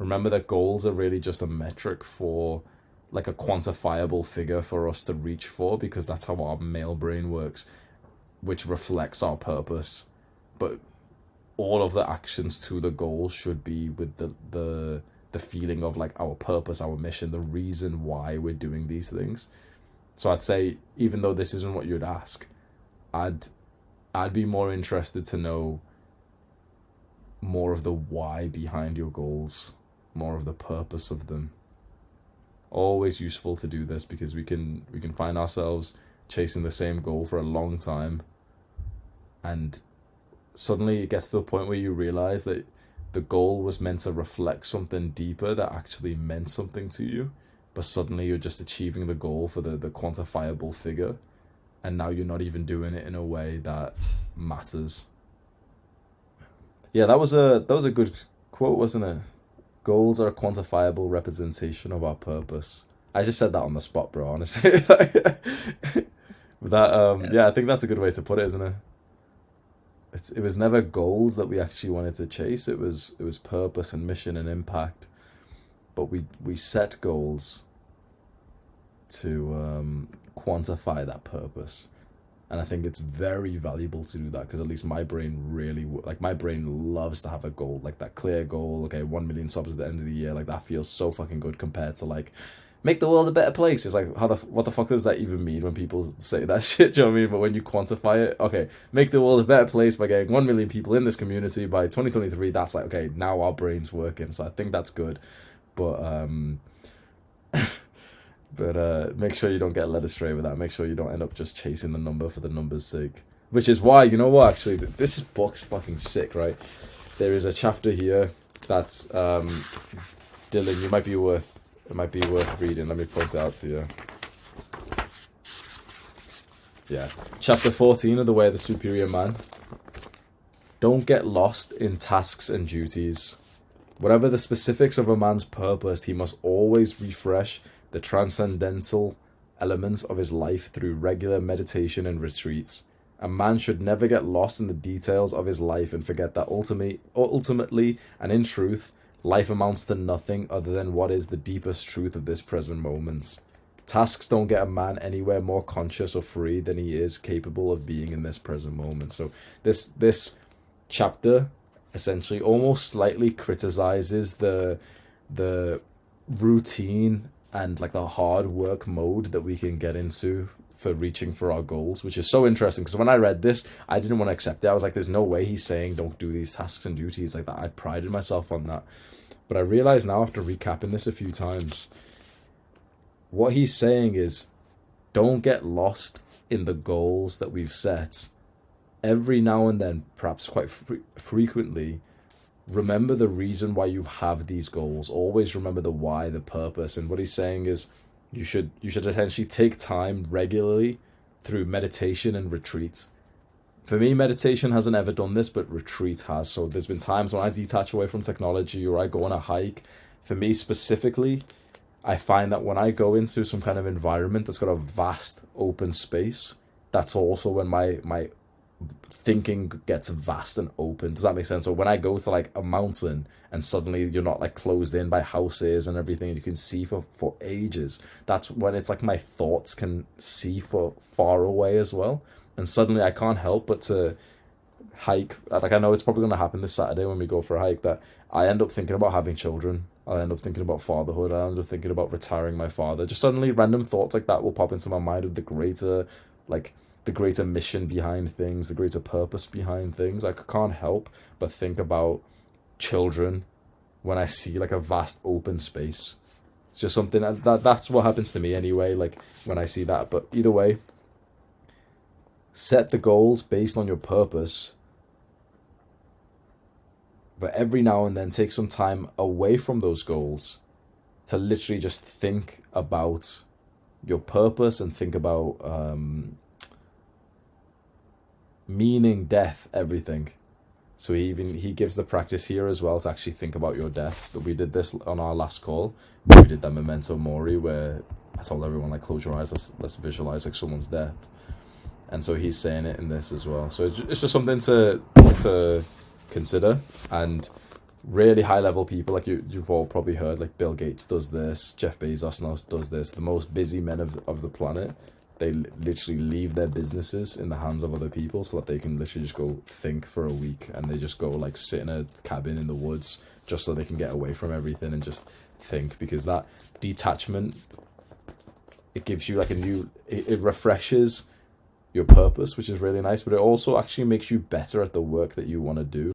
remember that goals are really just a metric for like a quantifiable figure for us to reach for, because that's how our male brain works, which reflects our purpose. But all of the actions to the goal should be with the feeling of like our purpose, our mission, the reason why we're doing these things. So I'd say, even though this isn't what you'd ask, I'd be more interested to know more of the why behind your goals, more of the purpose of them. Always useful to do this, because we can find ourselves chasing the same goal for a long time, and suddenly it gets to the point where you realize that the goal was meant to reflect something deeper that actually meant something to you, but suddenly you're just achieving the goal for the quantifiable figure, and now you're not even doing it in a way that matters. Yeah, that was a good quote, wasn't it? Goals are a quantifiable representation of our purpose. I just said that on the spot, bro, honestly. Yeah, I think that's a good way to put it, isn't it? It was never goals that we actually wanted to chase. It was purpose and mission and impact. But we set goals to quantify that purpose. And I think it's very valuable to do that, because at least my brain really, like, my brain loves to have a goal, like that clear goal. Okay, 1 million subs at the end of the year, like that feels so fucking good compared to like make the world a better place. It's like, what the fuck does that even mean when people say that shit? Do you know what I mean? But when you quantify it, okay, make the world a better place by getting 1 million people in this community by 2023. That's like, okay, now our brain's working. So I think that's good, but But make sure you don't get led astray with that. Make sure you don't end up just chasing the number for the number's sake. Which is why, you know what, actually, this book's fucking sick, right? There is a chapter here that's, Dylan, it might be worth reading. Let me point it out to you. Yeah. Chapter 14 of The Way of the Superior Man. Don't get lost in tasks and duties. Whatever the specifics of a man's purpose, he must always refresh the transcendental elements of his life through regular meditation and retreats. A man should never get lost in the details of his life and forget that ultimately and in truth, life amounts to nothing other than what is the deepest truth of this present moment. Tasks don't get a man anywhere more conscious or free than he is capable of being in this present moment. So this chapter essentially almost slightly criticizes the routine and like the hard work mode that we can get into for reaching for our goals, which is so interesting, because when I read this, I didn't want to accept it. I was like, there's no way he's saying don't do these tasks and duties like that. I prided myself on that. But I realize now, after recapping this a few times, what he's saying is, don't get lost in the goals that we've set. Every now and then, perhaps quite frequently, remember the reason why you have these goals. Always remember the why, the purpose. And what he's saying is, you should essentially take time regularly through meditation and retreat. For me, meditation hasn't ever done this, but retreat has. So there's been times when I detach away from technology or I go on a hike. For me specifically, I find that when I go into some kind of environment that's got a vast open space, that's also when my thinking gets vast and open. Does that make sense? So when I go to like a mountain and suddenly you're not like closed in by houses and everything, and you can see for ages, that's when it's like my thoughts can see for far away as well. And suddenly I can't help but to hike. Like, I know it's probably going to happen this Saturday when we go for a hike, that I end up thinking about having children. I end up thinking about fatherhood. I end up thinking about retiring my father. Just suddenly random thoughts like that will pop into my mind of the greater mission behind things, the greater purpose behind things. I can't help but think about children when I see like a vast open space. It's just something that's what happens to me anyway, like when I see that. But either way, set the goals based on your purpose, but every now and then take some time away from those goals to literally just think about your purpose and think about meaning, death, everything. So he gives the practice here as well to actually think about your death. We did this on our last call. We did that memento mori where I told everyone, like, close your eyes, let's visualize like someone's death. And so he's saying it in this as well. So it's just something to consider. And really high level people, like you've all probably heard, like Bill Gates does this, Jeff Bezos now does this, the most busy men of the planet, they literally leave their businesses in the hands of other people so that they can literally just go think for a week, and they just go like sit in a cabin in the woods just so they can get away from everything and just think, because that detachment, it gives you like it refreshes your purpose, which is really nice, but it also actually makes you better at the work that you want to do.